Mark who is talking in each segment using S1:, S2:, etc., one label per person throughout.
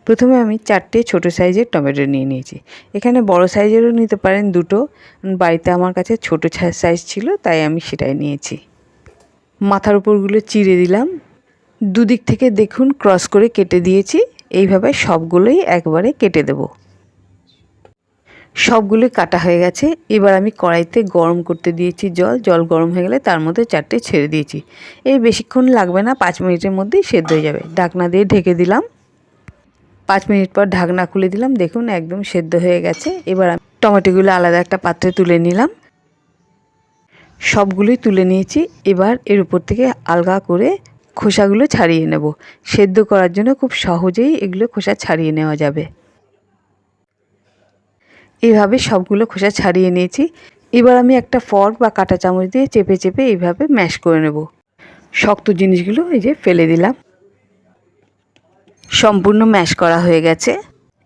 S1: প্রথমে আমি 4টে ছোটো সাইজের টমেটো নিয়ে নিয়েছি। এখানে বড় সাইজেরও নিতে পারেন 2টো, বাড়িতে আমার কাছে ছোটো সাইজ ছিল তাই আমি সেটাই নিয়েছি। মাথার উপরগুলো চিড়ে দিলাম। দুদিক থেকে দেখুন ক্রস করে কেটে দিয়েছি। এইভাবে সবগুলোই একবারে কেটে দেব। সবগুলোই কাটা হয়ে গেছে। এবার আমি কড়াইতে গরম করতে দিয়েছি জল গরম হয়ে গেলে তার মধ্যে 4টে ছেড়ে দিয়েছি। এই বেশিক্ষণ লাগবে না, 5 মিনিটের মধ্যেই সেদ্ধ হয়ে যাবে। ঢাকনা দিয়ে ঢেকে দিলাম। 5 মিনিট পর ঢাকনা খুলে দিলাম, দেখুন একদম সেদ্ধ হয়ে গেছে। এবার আমি টমেটোগুলো আলাদা একটা পাত্রে তুলে নিলাম। সবগুলোই তুলে নিয়েছি। এবার এর উপর থেকে আলগা করে খোসাগুলো ছাড়িয়ে নেব। সেদ্ধ করার জন্য খুব সহজেই এগুলো খোসা ছাড়িয়ে নেওয়া যাবে। এইভাবে সবগুলো খোসা ছাড়িয়ে নিয়েছি। এবার আমি একটা ফর্ক বা কাঁটা চামচ দিয়ে চেপে চেপে এইভাবে ম্যাশ করে নেব। শক্ত জিনিসগুলো এই যে ফেলে দিলাম। সম্পূর্ণ ম্যাশ করা হয়ে গেছে।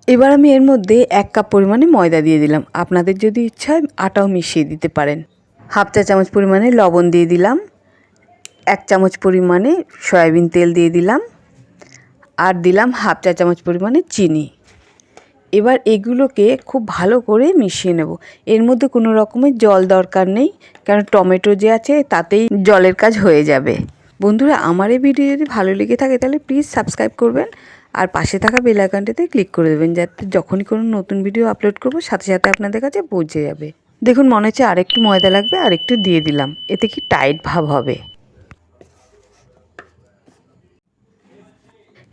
S1: এবার আমি এর মধ্যে 1 কাপ পরিমাণে ময়দা দিয়ে দিলাম। আপনাদের যদি ইচ্ছা হয় আটাও মিশিয়ে দিতে পারেন। হাফ চা চামচ পরিমাণে লবণ দিয়ে দিলাম। 1 চামচ পরিমাণে সয়াবিন তেল দিয়ে দিলাম। আর দিলাম হাফ চা চামচ পরিমাণে চিনি। এবার এগুলোকে খুব ভালো করে মিশিয়ে নেব। এর মধ্যে কোনো রকমের জল দরকার নেই, কারণ টমেটো যে আছে তাতেই জলের কাজ হয়ে যাবে। বন্ধুরা, আমার এই ভিডিও যদি ভালো লেগে থাকে তাহলে প্লিজ সাবস্ক্রাইব করবেন আর পাশে থাকা বেল আইকনটিতে ক্লিক করে দেবেন, যাতে যখনই কোনো নতুন ভিডিও আপলোড করব সাথে সাথে আপনাদের কাছে পৌঁছে যাবে। দেখুন মনে হচ্ছে আরেকটু ময়দা লাগবে, আরেকটু দিয়ে দিলাম। এতে কি টাইট ভাব হবে।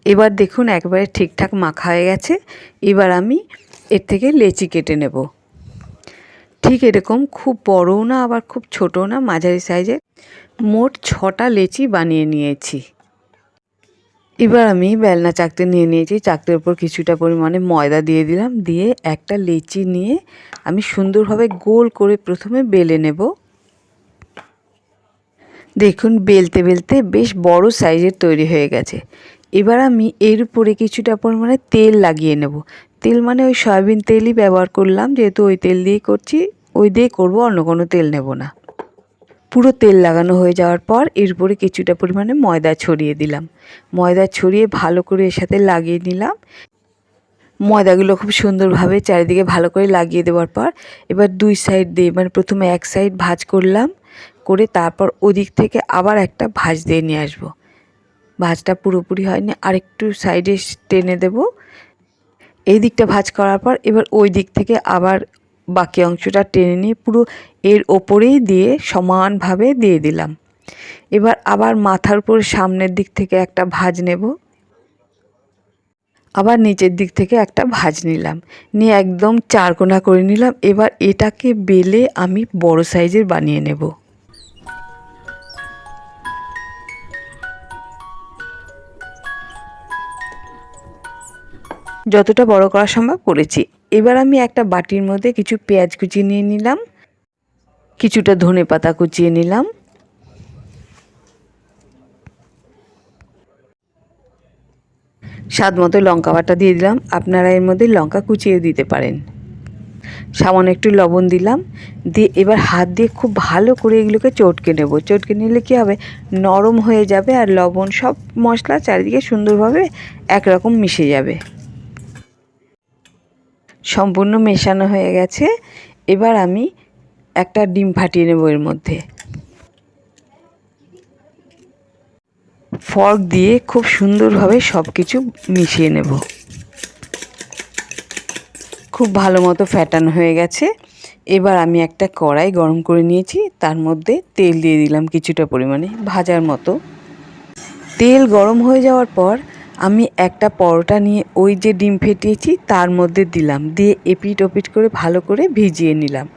S1: এবার দেখুন একবারে ঠিকঠাক মাখা হয়ে গেছে। এবার আমি এর থেকে লেচি কেটে নেব। ঠিক এরকম খুব বড়ও না আবার খুব ছোটও না, মাঝারি সাইজের মোট 6টা লেচি বানিয়ে নিয়েছি। এবার আমি বেলনা চাকতে নিয়ে নিয়েছি। চাকতের উপর কিছুটা পরিমাণে ময়দা দিয়ে দিলাম। দিয়ে একটা লেচি নিয়ে আমি সুন্দরভাবে গোল করে প্রথমে বেলে নেব। দেখুন বেলতে বেলতে বেশ বড় সাইজের তৈরি হয়ে গেছে। এবার আমি এর উপরে কিছুটা পরিমাণে তেল লাগিয়ে নেব। তেল মানে ওই সয়াবিন তেলই ব্যবহার করলাম, যেহেতু ওই তেল দিয়েই করছি, ওই দিয়ে করব, অন্য কোনো তেল নেব না। পুরো তেল লাগানো হয়ে যাওয়ার পর এর উপরে কিছুটা পরিমাণে ময়দা ছড়িয়ে দিলাম। ময়দা ছড়িয়ে ভালো করে এর সাথে লাগিয়ে নিলাম। ময়দাগুলো খুব সুন্দরভাবে চারিদিকে ভালো করে লাগিয়ে দেওয়ার পর এবার 2 সাইড দিয়ে, মানে প্রথমে এক সাইড ভাঁজ করলাম, করে তারপর ওদিক থেকে আবার একটা ভাঁজ দিয়ে নিয়ে আসবো। ভাঁজটা পুরোপুরি হয়নি, আরেকটু সাইডে টেনে দেব। এই দিকটা ভাঁজ করার পর এবার ওই দিক থেকে আবার বাকি অংশটা টেনে নিয়ে পুরো এর ওপরেই দিয়ে সমানভাবে দিয়ে দিলাম। এবার আবার মাথার উপর সামনের দিক থেকে একটা ভাঁজ নেব, আবার নিচের দিক থেকে একটা ভাঁজ নিলাম, নিয়ে একদম 4 কোনা করে নিলাম। এবার এটাকে বেলে আমি বড় সাইজের বানিয়ে নেব। যতটা বড় করা সম্ভব করেছি। এবার আমি একটা বাটির মধ্যে কিছু পেঁয়াজ কুচি নিয়ে নিলাম, কিছুটা ধনেপাতা কুচিয়ে নিলাম, স্বাদ মতো লঙ্কা বাটা দিয়ে দিলাম। আপনারা এর মধ্যে লঙ্কা কুচিয়েও দিতে পারেন। সামান্য একটু লবণ দিলাম। দিয়ে এবার হাত দিয়ে খুব ভালো করে এগুলোকে চটকে নেব। চটকে নিলে কী হবে, নরম হয়ে যাবে আর লবণ সব মশলা চারিদিকে সুন্দরভাবে একরকম মিশে যাবে। সম্পূর্ণ মেশানো হয়ে গেছে। এবার আমি একটা ডিম ফাটিয়ে নেব এর মধ্যে। ফর্ক দিয়ে খুব সুন্দরভাবে সব কিছু মিশিয়ে নেব। খুব ভালো মতো ফ্যাটানো হয়ে গেছে। এবার আমি একটা কড়াই গরম করে নিয়েছি, তার মধ্যে তেল দিয়ে দিলাম কিছুটা পরিমাণে ভাজার মতো। তেল গরম হয়ে যাওয়ার পর আমি একটা পরোটা নিয়ে ওই যে ডিম ফেটিয়েছি তার মধ্যে দিলাম, দিয়ে এপিট ওপিট করে ভালো করে ভিজিয়ে নিলাম।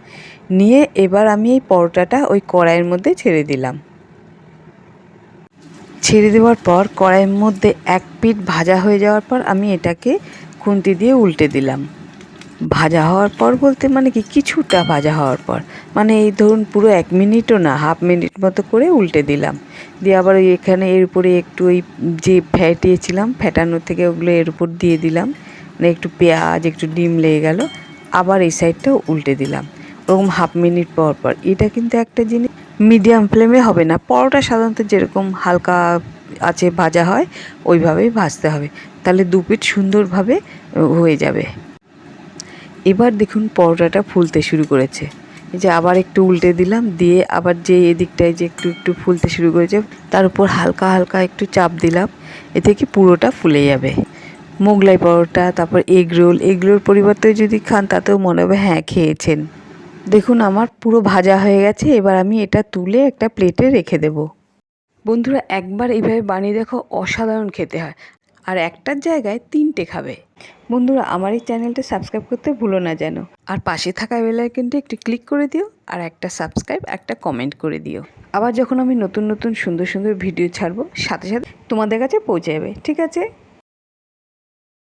S1: নিয়ে এবার আমি এই পরোটাটা ওই কড়াইয়ের মধ্যে ছেড়ে দিলাম। ছেড়ে দেওয়ার পর কড়াইয়ের মধ্যে এক পিঠ ভাজা হয়ে যাওয়ার পর আমি এটাকে খুন্তি দিয়ে উল্টে দিলাম। ভাজা হওয়ার পর বলতে মানে কি, কিছুটা ভাজা হওয়ার পর, মানে এই ধরুন পুরো 1 মিনিটও না, হাফ মিনিট মতো করে উল্টে দিলাম। দিয়ে আবার এখানে এর উপরে একটু ওই যে ফেটিয়েছিলাম, ফেটানোর থেকে ওগুলো এর উপর দিয়ে দিলাম, মানে একটু পেঁয়াজ একটু ডিম লেগে গেল। আবার এই সাইডটাও উল্টে দিলাম, ওরকম হাফ মিনিট পর পর। এটা কিন্তু একটা জিনিস মিডিয়াম ফ্লেমে হবে না, পরোটা সাধারণত যেরকম হালকা আছে ভাজা হয় ওইভাবেই ভাজতে হবে। তাহলে দু পিঠ সুন্দরভাবে হয়ে যাবে। এবার দেখুন পরোটাটা ফুলতে শুরু করেছে। এই যে আবার একটু উল্টে দিলাম, দিয়ে আবার যে এদিকটায় যে একটু একটু ফুলতে শুরু করেছে তার উপর হালকা হালকা একটু চাপ দিলাম, এতে কি পুরোটা ফুলে যাবে। মোগলাই পরোটা, তারপর এগরোল পরিবর্তে যদি খান তাতেও মনে হবে হ্যাঁ খেয়েছেন। দেখুন আমার পুরো ভাজা হয়ে গেছে। এবার আমি এটা তুলে একটা প্লেটে রেখে দেব। বন্ধুরা একবার এইভাবে বানিয়ে দেখো, অসাধারণ খেতে হয়, আর একটার জায়গায় 3টে খাবে। বন্ধুরা আমার এই চ্যানেলটা সাবস্ক্রাইব করতে ভুলো না যেন, আর পাশে থাকা বেল আইকনটি একটু ক্লিক করে দিও, আর একটা সাবস্ক্রাইব একটা কমেন্ট করে দিও। আবার যখন আমি নতুন নতুন সুন্দর সুন্দর ভিডিও ছাড়বো সাথে সাথে তোমাদের কাছে পৌঁছে যাবে। ঠিক আছে?